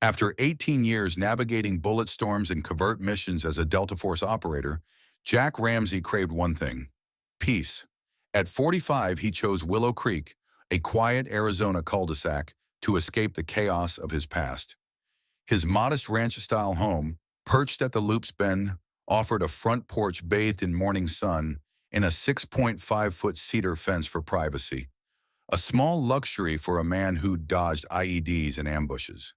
After 18 years navigating bullet storms and covert missions as a Delta Force operator, Jack Ramsey craved one thing: peace. At 45, he chose Willow Creek, a quiet Arizona cul-de-sac, to escape the chaos of his past. His modest ranch-style home, perched at the loop's bend, offered a front porch bathed in morning sun and a 6.5-foot cedar fence for privacy, a small luxury for a man who dodged IEDs and ambushes.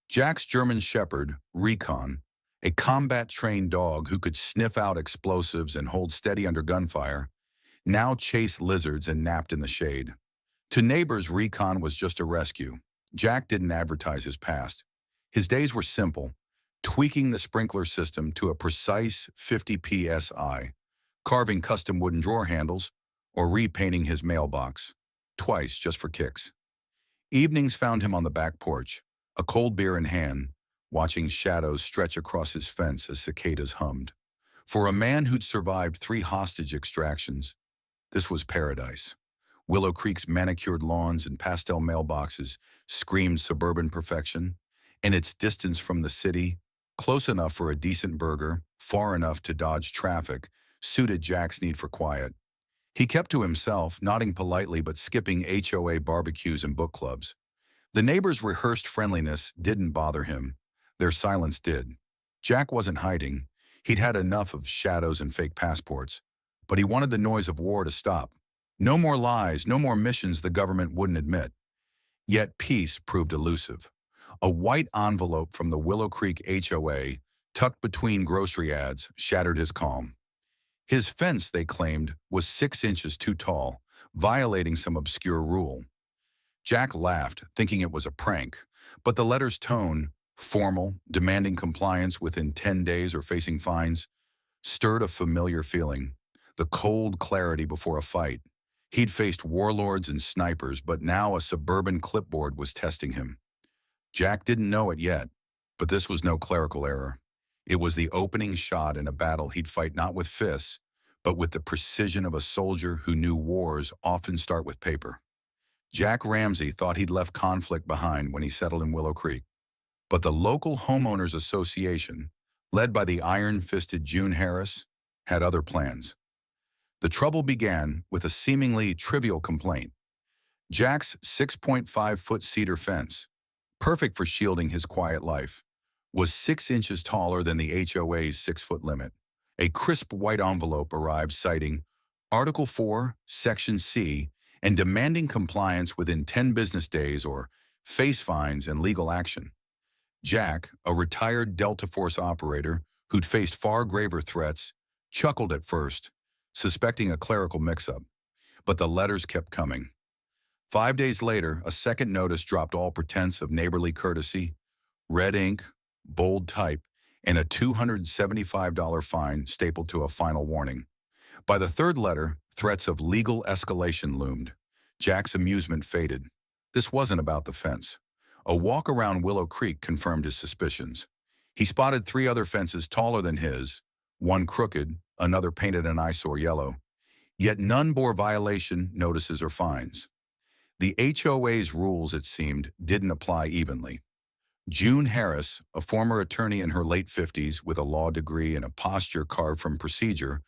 Jack's German Shepherd, Recon, a combat-trained dog who could sniff out explosives and hold steady under gunfire, now chased lizards and napped in the shade. To neighbors, Recon was just a rescue. Jack didn't advertise his past. His days were simple: tweaking the sprinkler system to a precise 50 psi, carving custom wooden drawer handles, or repainting his mailbox, twice just for kicks. Evenings found him on the back porch, a cold beer in hand, watching shadows stretch across his fence as cicadas hummed. For a man who'd survived 3 hostage extractions, this was paradise. Willow Creek's manicured lawns and pastel mailboxes screamed suburban perfection, and its distance from the city, close enough for a decent burger, far enough to dodge traffic, suited Jack's need for quiet. He kept to himself, nodding politely but skipping HOA barbecues and book clubs. The neighbors' rehearsed friendliness didn't bother him. Their silence did. Jack wasn't hiding. He'd had enough of shadows and fake passports. But he wanted the noise of war to stop. No more lies, no more missions the government wouldn't admit. Yet peace proved elusive. A white envelope from the Willow Creek HOA, tucked between grocery ads, shattered his calm. His fence, they claimed, was 6 inches too tall, violating some obscure rule. Jack laughed, thinking it was a prank, but the letter's tone, formal, demanding compliance within 10 days or facing fines, stirred a familiar feeling: the cold clarity before a fight. He'd faced warlords and snipers, but now a suburban clipboard was testing him. Jack didn't know it yet, but this was no clerical error. It was the opening shot in a battle he'd fight not with fists, but with the precision of a soldier who knew wars often start with paper. Jack Ramsey thought he'd left conflict behind when he settled in Willow Creek. But the local homeowners association, led by the iron-fisted June Harris, had other plans. The trouble began with a seemingly trivial complaint. Jack's 6.5-foot cedar fence, perfect for shielding his quiet life, was 6 inches taller than the HOA's 6-foot limit. A crisp white envelope arrived citing Article 4, Section C, and demanding compliance within 10 business days or face fines and legal action. Jack, a retired Delta Force operator who'd faced far graver threats, chuckled at first, suspecting a clerical mix-up. But the letters kept coming. 5 days later, a second notice dropped all pretense of neighborly courtesy: red ink, bold type, and a $275 fine stapled to a final warning. By the third letter, threats of legal escalation loomed. Jack's amusement faded. This wasn't about the fence. A walk around Willow Creek confirmed his suspicions. He spotted 3 other fences taller than his, one crooked, another painted an eyesore yellow. Yet none bore violation notices or fines. The HOA's rules, it seemed, didn't apply evenly. June Harris, a former attorney in her late 50s with a law degree and a posture carved from procedure,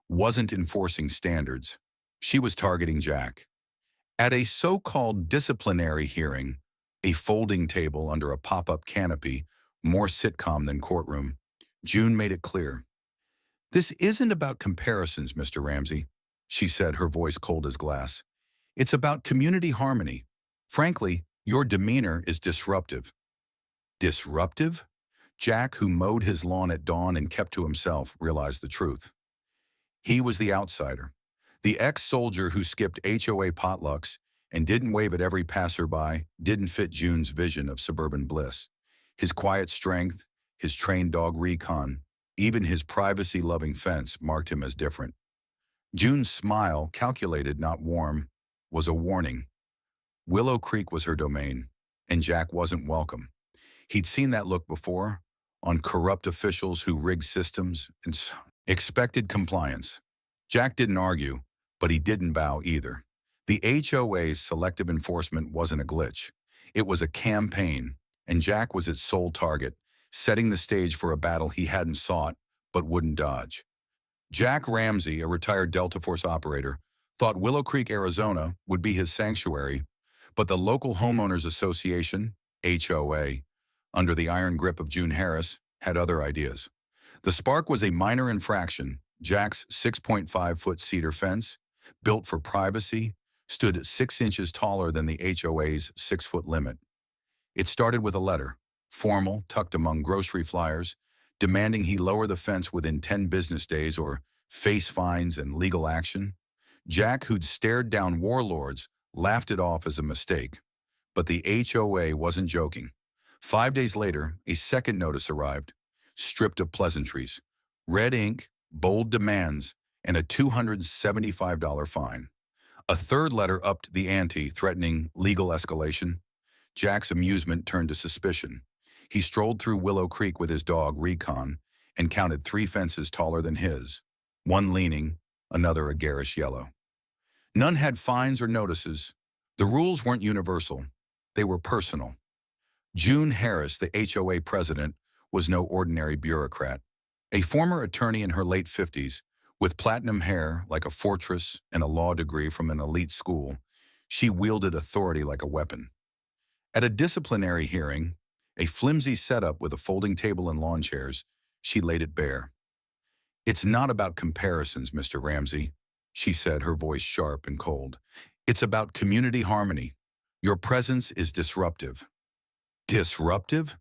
wasn't enforcing standards. She was targeting Jack. At a so-called disciplinary hearing, a folding table under a pop-up canopy, more sitcom than courtroom, June made it clear. "This isn't about comparisons, Mr. Ramsey," she said, her voice cold as glass. "It's about community harmony. Frankly, your demeanor is disruptive." Disruptive? Jack, who mowed his lawn at dawn and kept to himself, realized the truth. He was the outsider, the ex-soldier who skipped HOA potlucks and didn't wave at every passerby, didn't fit June's vision of suburban bliss. His quiet strength, his trained dog Recon, even his privacy-loving fence marked him as different. June's smile, calculated, not warm, was a warning. Willow Creek was her domain, and Jack wasn't welcome. He'd seen that look before, on corrupt officials who rigged systems and expected compliance. Jack didn't argue, but he didn't bow either. The HOA's selective enforcement wasn't a glitch. It was a campaign, and Jack was its sole target, setting the stage for a battle he hadn't sought but wouldn't dodge. Jack Ramsey, a retired Delta Force operator, thought Willow Creek, Arizona would be his sanctuary, but the local homeowners association, HOA, under the iron grip of June Harris, had other ideas. The spark was a minor infraction. Jack's 6.5-foot cedar fence, built for privacy, stood 6 inches taller than the HOA's 6-foot limit. It started with a letter, formal, tucked among grocery flyers, demanding he lower the fence within 10 business days or face fines and legal action. Jack, who'd stared down warlords, laughed it off as a mistake. But the HOA wasn't joking. 5 days later, a second notice arrived, stripped of pleasantries, red ink, bold demands, and a $275 fine. A third letter upped the ante, threatening legal escalation. Jack's amusement turned to suspicion. He strolled through Willow Creek with his dog, Recon, and counted 3 fences taller than his, one leaning, another a garish yellow. None had fines or notices. The rules weren't universal. They were personal. June Harris, the HOA president, was no ordinary bureaucrat. A former attorney in her late 50s, with platinum hair like a fortress and a law degree from an elite school, she wielded authority like a weapon. At a disciplinary hearing, a flimsy setup with a folding table and lawn chairs, she laid it bare. "It's not about comparisons, Mr. Ramsey," she said, her voice sharp and cold. "It's about community harmony. Your presence is disruptive." Disruptive?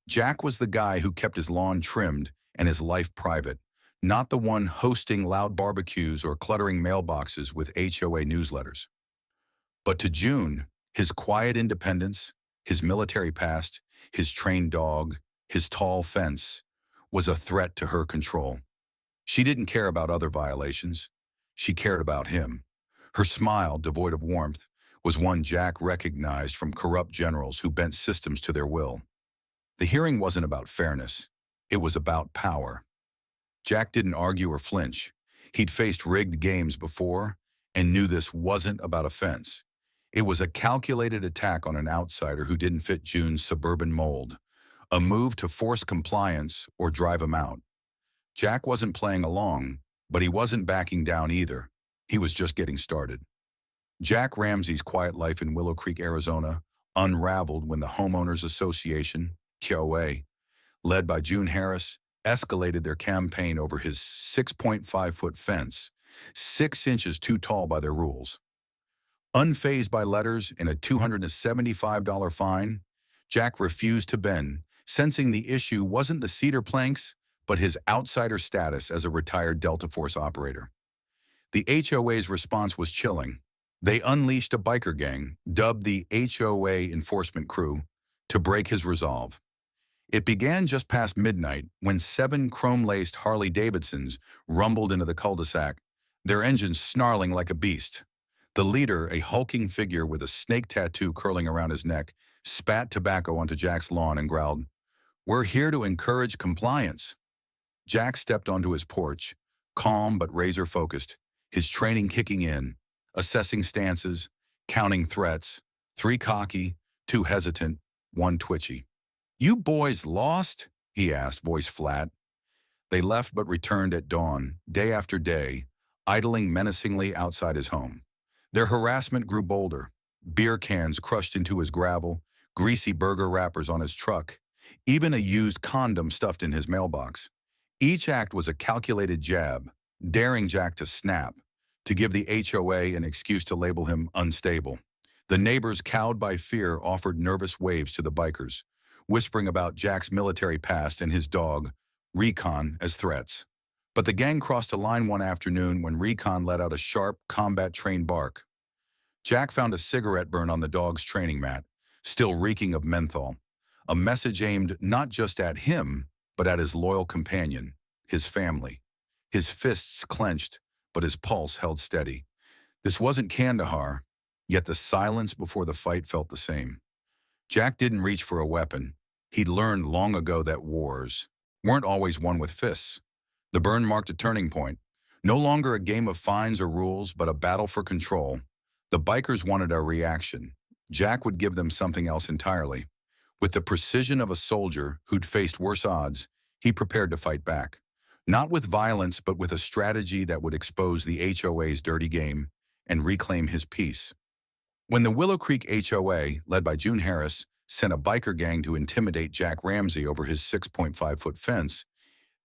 Jack was the guy who kept his lawn trimmed and his life private, not the one hosting loud barbecues or cluttering mailboxes with HOA newsletters. But to June, his quiet independence, his military past, his trained dog, his tall fence, was a threat to her control. She didn't care about other violations. She cared about him. Her smile, devoid of warmth, was one Jack recognized from corrupt generals who bent systems to their will. The hearing wasn't about fairness. It was about power. Jack didn't argue or flinch. He'd faced rigged games before and knew this wasn't about offense. It was a calculated attack on an outsider who didn't fit June's suburban mold, a move to force compliance or drive him out. Jack wasn't playing along, but he wasn't backing down either. He was just getting started. Jack Ramsey's quiet life in Willow Creek, Arizona, unraveled when the Homeowners Association, HOA, led by June Harris, escalated their campaign over his 6.5-foot fence, 6 inches too tall by their rules. Unfazed by letters and a $275 fine, Jack refused to bend, sensing the issue wasn't the cedar planks, but his outsider status as a retired Delta Force operator. The HOA's response was chilling. They unleashed a biker gang, dubbed the HOA Enforcement Crew, to break his resolve. It began just past midnight when 7 chrome-laced Harley-Davidsons rumbled into the cul-de-sac, their engines snarling like a beast. The leader, a hulking figure with a snake tattoo curling around his neck, spat tobacco onto Jack's lawn and growled, "We're here to encourage compliance." Jack stepped onto his porch, calm but razor-focused, his training kicking in, assessing stances, counting threats, 3 cocky, 2 hesitant, 1 twitchy. "You boys lost?" he asked, voice flat. They left but returned at dawn, day after day, idling menacingly outside his home. Their harassment grew bolder. Beer cans crushed into his gravel, greasy burger wrappers on his truck, even a used condom stuffed in his mailbox. Each act was a calculated jab, daring Jack to snap, to give the HOA an excuse to label him unstable. The neighbors, cowed by fear, offered nervous waves to the bikers, whispering about Jack's military past and his dog, Recon, as threats. But the gang crossed a line one afternoon when Recon let out a sharp, combat-trained bark. Jack found a cigarette burn on the dog's training mat, still reeking of menthol, a message aimed not just at him, but at his loyal companion, his family. His fists clenched, but his pulse held steady. This wasn't Kandahar, yet the silence before the fight felt the same. Jack didn't reach for a weapon. He'd learned long ago that wars weren't always won with fists. The burn marked a turning point. No longer a game of fines or rules, but a battle for control. The bikers wanted a reaction. Jack would give them something else entirely. With the precision of a soldier who'd faced worse odds, he prepared to fight back. Not with violence, but with a strategy that would expose the HOA's dirty game and reclaim his peace. When the Willow Creek HOA, led by June Harris, sent a biker gang to intimidate Jack Ramsey over his 6.5-foot fence,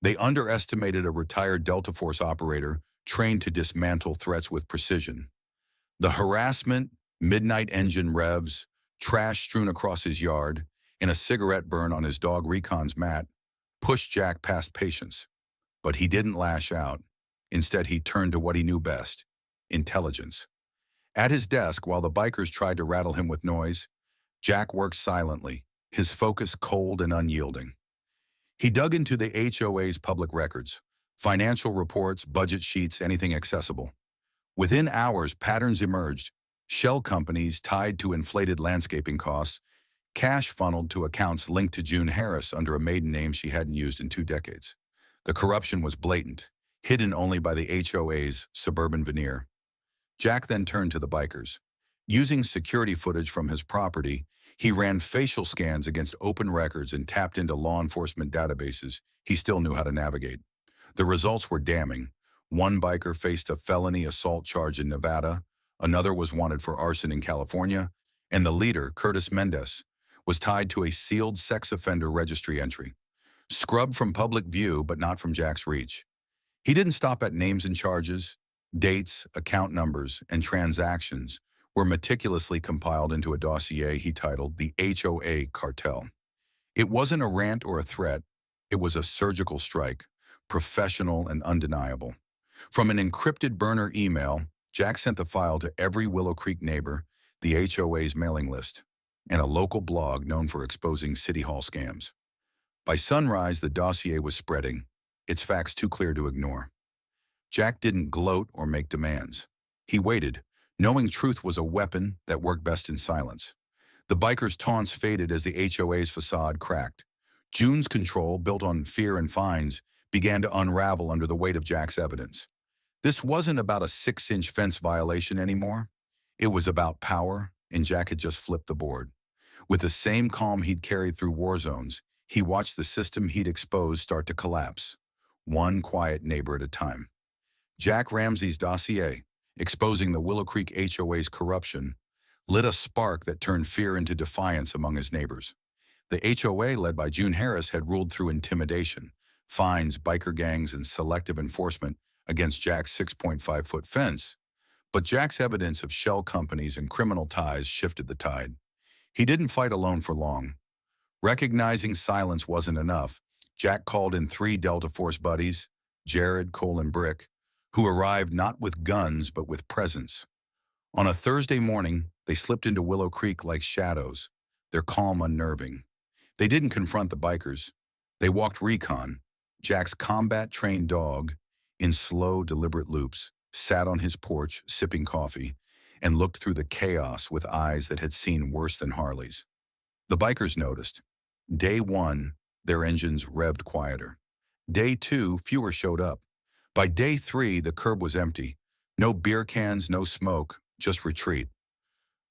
they underestimated a retired Delta Force operator trained to dismantle threats with precision. The harassment, midnight engine revs, trash strewn across his yard, and a cigarette burn on his dog Recon's mat pushed Jack past patience. But he didn't lash out. Instead, he turned to what he knew best: intelligence. At his desk, while the bikers tried to rattle him with noise, Jack worked silently, his focus cold and unyielding. He dug into the HOA's public records, financial reports, budget sheets, anything accessible. Within hours, patterns emerged: shell companies tied to inflated landscaping costs, cash funneled to accounts linked to June Harris under a maiden name she hadn't used in 2 decades. The corruption was blatant, hidden only by the HOA's Suburban veneer. Jack then turned to the bikers. Using security footage from his property, he ran facial scans against open records and tapped into law enforcement databases he still knew how to navigate. The results were damning. One biker faced a felony assault charge in Nevada, another was wanted for arson in California, and the leader, Curtis Mendez, was tied to a sealed sex offender registry entry. Scrubbed from public view, but not from Jack's reach. He didn't stop at names and charges. Dates, account numbers, and transactions were meticulously compiled into a dossier he titled the HOA Cartel. It wasn't a rant or a threat. It was a surgical strike, professional and undeniable. From an encrypted burner email, Jack sent the file to every Willow Creek neighbor, the HOA's mailing list, and a local blog known for exposing City Hall scams. By sunrise, the dossier was spreading, its facts too clear to ignore. Jack didn't gloat or make demands. He waited, knowing truth was a weapon that worked best in silence. The bikers' taunts faded as the HOA's facade cracked. June's control, built on fear and fines, began to unravel under the weight of Jack's evidence. This wasn't about a 6-inch fence violation anymore. It was about power, and Jack had just flipped the board. With the same calm he'd carried through war zones, he watched the system he'd exposed start to collapse, one quiet neighbor at a time. Jack Ramsey's dossier, exposing the Willow Creek HOA's corruption, lit a spark that turned fear into defiance among his neighbors. The HOA, led by June Harris, had ruled through intimidation, fines, biker gangs, and selective enforcement against Jack's 6.5-foot fence. But Jack's evidence of shell companies and criminal ties shifted the tide. He didn't fight alone for long. Recognizing silence wasn't enough, Jack called in 3 Delta Force buddies, Jared, Cole, and Brick, who arrived not with guns but with presence. On a Thursday morning, they slipped into Willow Creek like shadows, their calm unnerving. They didn't confront the bikers. They walked Recon, Jack's combat-trained dog, in slow, deliberate loops, sat on his porch, sipping coffee, and looked through the chaos with eyes that had seen worse than Harley's. The bikers noticed. Day 1, their engines revved quieter. Day 2, fewer showed up. By day 3, the curb was empty. No beer cans, no smoke, just retreat.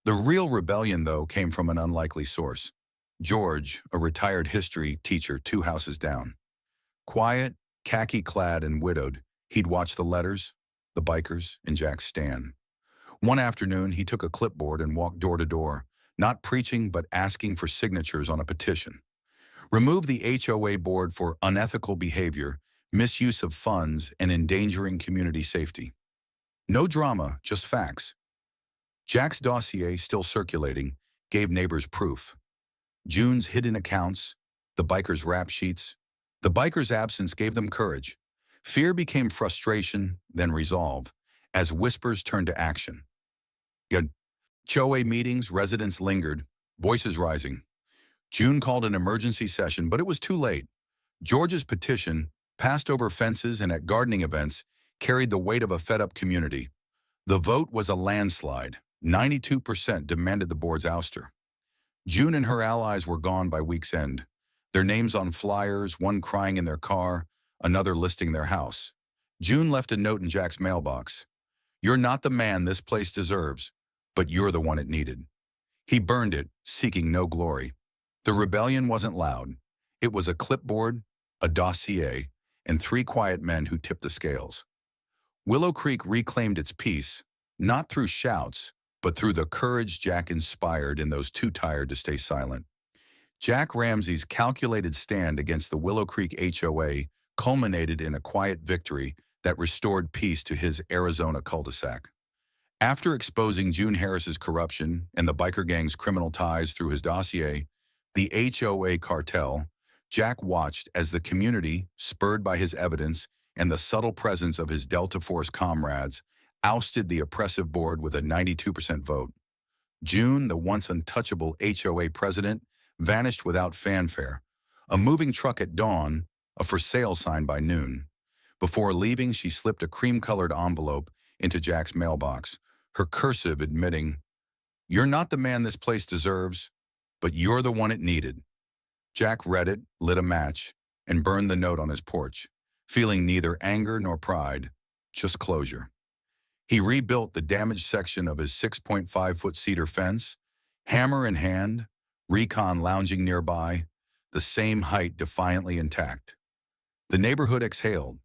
The real rebellion, though, came from an unlikely source. George, a retired history teacher 2 houses down. Quiet, khaki-clad and widowed, he'd watch the letters, the bikers, and Jack's stand. One afternoon, he took a clipboard and walked door to door, not preaching but asking for signatures on a petition. Remove the HOA board for unethical behavior, misuse of funds, and endangering community safety. No drama, just facts. Jack's dossier, still circulating, gave neighbors proof. June's hidden accounts, the bikers' rap sheets. The bikers' absence gave them courage. Fear became frustration, then resolve, as whispers turned to action. At HOA meetings, residents lingered, voices rising. June called an emergency session, but it was too late. George's petition, passed over fences and at gardening events, carried the weight of a fed-up community. The vote was a landslide. 92% demanded the board's ouster. June and her allies were gone by week's end. Their names on flyers, one crying in their car, another listing their house. June left a note in Jack's mailbox. "You're not the man this place deserves, but you're the one it needed." He burned it, seeking no glory. The rebellion wasn't loud. It was a clipboard, a dossier, and three quiet men who tipped the scales. Willow Creek reclaimed its peace, not through shouts, but through the courage Jack inspired in those too tired to stay silent. Jack Ramsey's calculated stand against the Willow Creek HOA culminated in a quiet victory that restored peace to his Arizona cul-de-sac. After exposing June Harris's corruption and the biker gang's criminal ties through his dossier, the HOA cartel, Jack watched as the community, spurred by his evidence and the subtle presence of his Delta Force comrades, ousted the oppressive board with a 92% vote. June, the once untouchable HOA president, vanished without fanfare. A moving truck at dawn, a for sale sign by noon. Before leaving, she slipped a cream-colored envelope into Jack's mailbox, her cursive admitting, "You're not the man this place deserves, but you're the one it needed." Jack read it, lit a match, and burned the note on his porch, feeling neither anger nor pride, just closure. He rebuilt the damaged section of his 6.5-foot cedar fence, hammer in hand, recon lounging nearby, the same height defiantly intact. The neighborhood exhaled.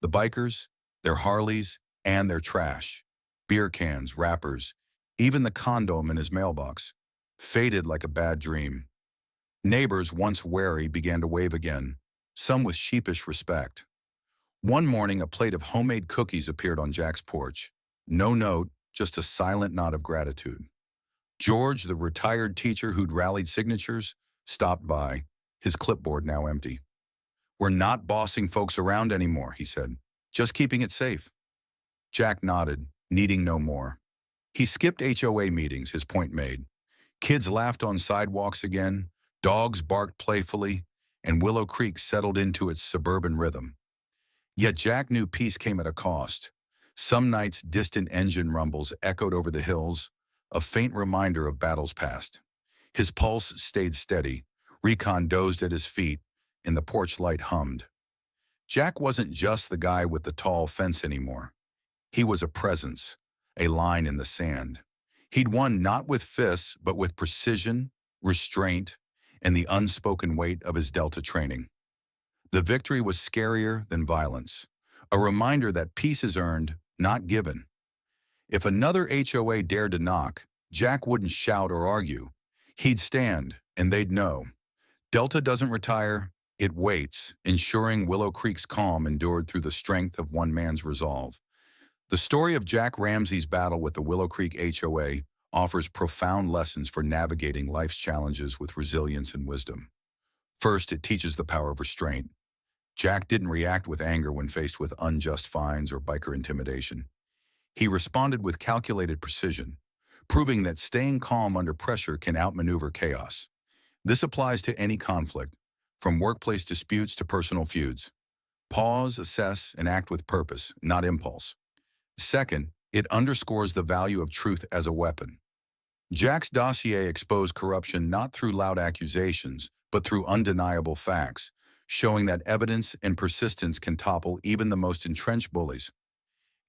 The bikers, their Harleys, and their trash, beer cans, wrappers, even the condom in his mailbox, faded like a bad dream. Neighbors, once wary, began to wave again, some with sheepish respect. One morning, a plate of homemade cookies appeared on Jack's porch. No note, just a silent nod of gratitude. George, the retired teacher who'd rallied signatures, stopped by, his clipboard now empty. "We're not bossing folks around anymore," he said. "Just keeping it safe." Jack nodded, needing no more. He skipped HOA meetings, his point made. Kids laughed on sidewalks again, dogs barked playfully, and Willow Creek settled into its suburban rhythm. Yet Jack knew peace came at a cost. Some nights distant engine rumbles echoed over the hills, a faint reminder of battles past. His pulse stayed steady. Recon dozed at his feet, and the porch light hummed. Jack wasn't just the guy with the tall fence anymore. He was a presence, a line in the sand. He'd won not with fists, but with precision, restraint, and the unspoken weight of his Delta training. The victory was scarier than violence, a reminder that peace is earned, not given. If another HOA dared to knock, Jack wouldn't shout or argue. He'd stand, and they'd know. Delta doesn't retire, it waits, ensuring Willow Creek's calm endured through the strength of one man's resolve. The story of Jack Ramsey's battle with the Willow Creek HOA offers profound lessons for navigating life's challenges with resilience and wisdom. First, it teaches the power of restraint. Jack didn't react with anger when faced with unjust fines or biker intimidation. He responded with calculated precision, proving that staying calm under pressure can outmaneuver chaos. This applies to any conflict, from workplace disputes to personal feuds. Pause, assess, and act with purpose, not impulse. Second, it underscores the value of truth as a weapon. Jack's dossier exposed corruption not through loud accusations, but through undeniable facts, showing that evidence and persistence can topple even the most entrenched bullies.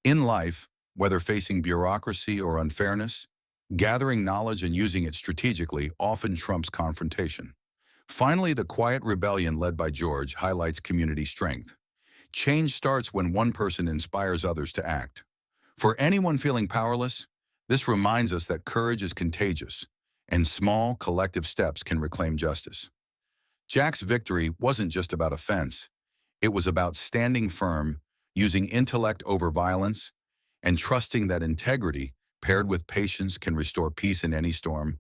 In life, whether facing bureaucracy or unfairness, gathering knowledge and using it strategically often trumps confrontation. Finally, the quiet rebellion led by George highlights community strength. Change starts when one person inspires others to act. For anyone feeling powerless, this reminds us that courage is contagious, and small, collective steps can reclaim justice. Jack's victory wasn't just about offense. It was about standing firm, using intellect over violence, and trusting that integrity, paired with patience, can restore peace in any storm.